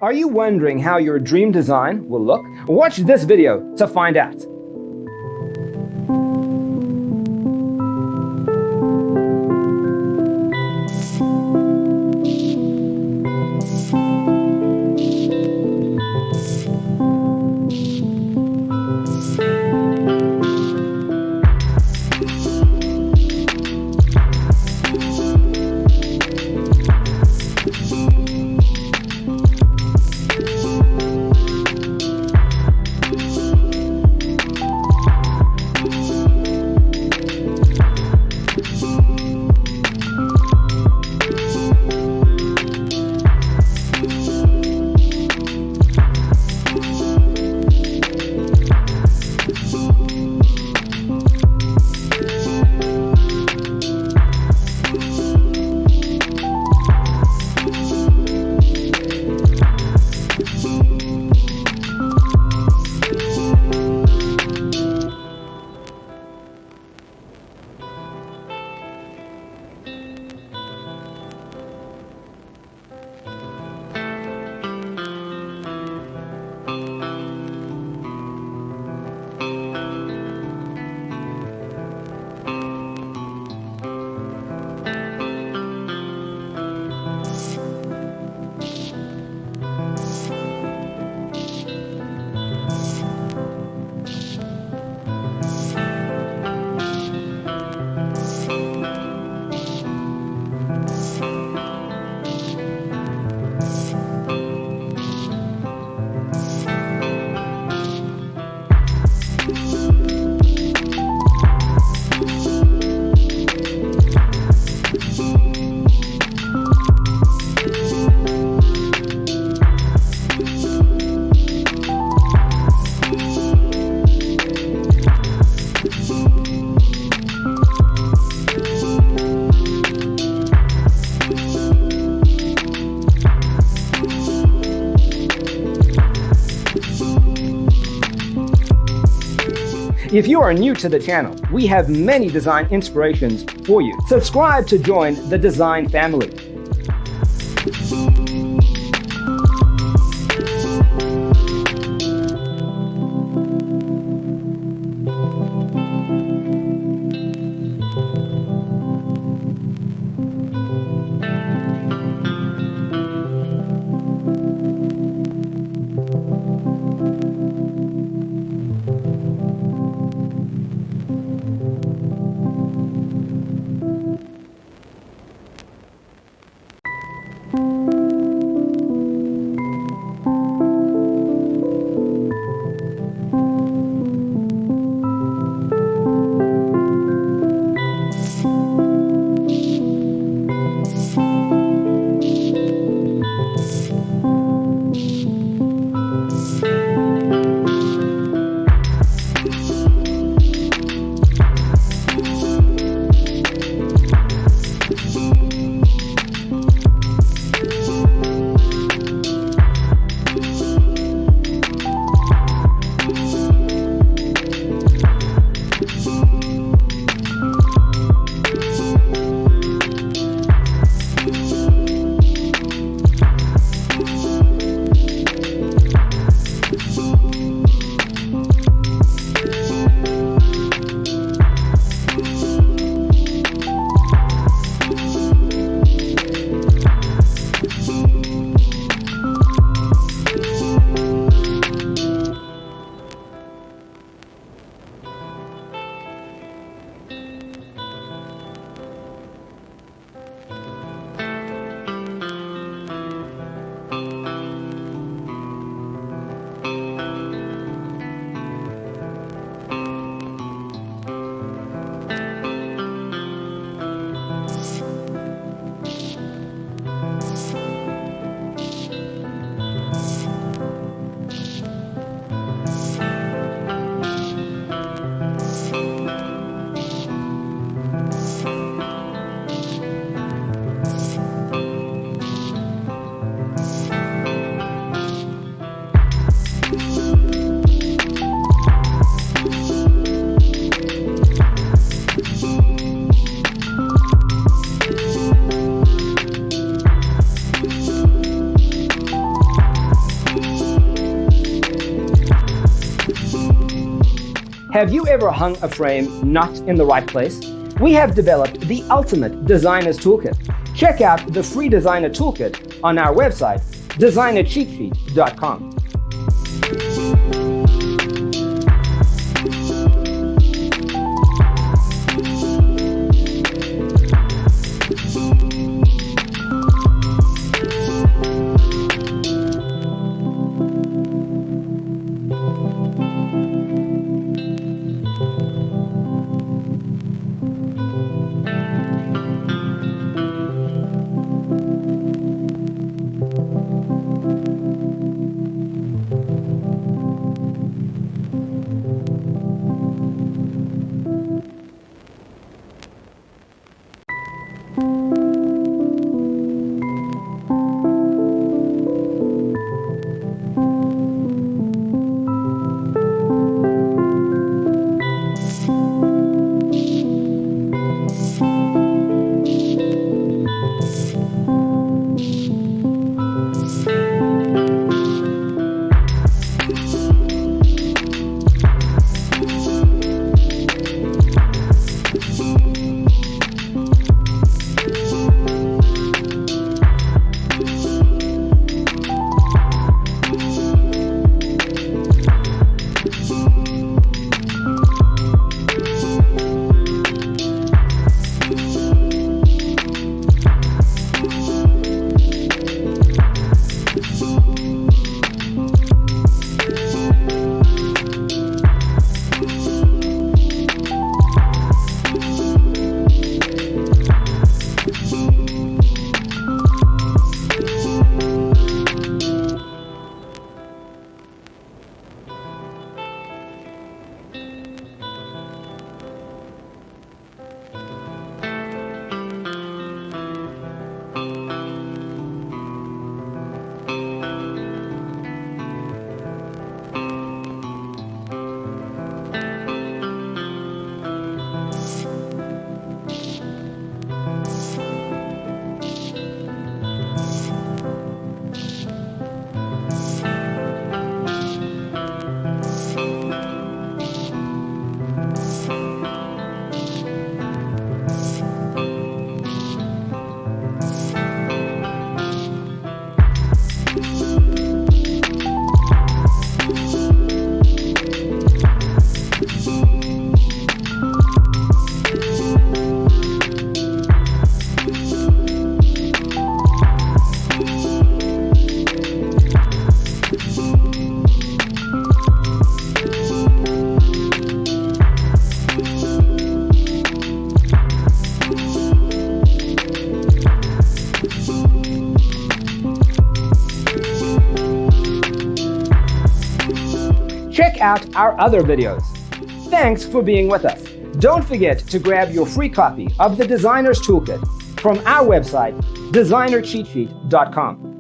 Are you wondering how your dream design will look? Watch this video to find out. If you are new to the channel, we have many design inspirations for you. Subscribe to join the design family. Have you ever hung a frame not in the right place? We have developed the ultimate designer's toolkit. Check out the free designer toolkit on our website, designercheatsheet.com. Check out our other videos. Thanks for being with us. Don't forget to grab your free copy of the Designer's Toolkit from our website, designercheatsheet.com.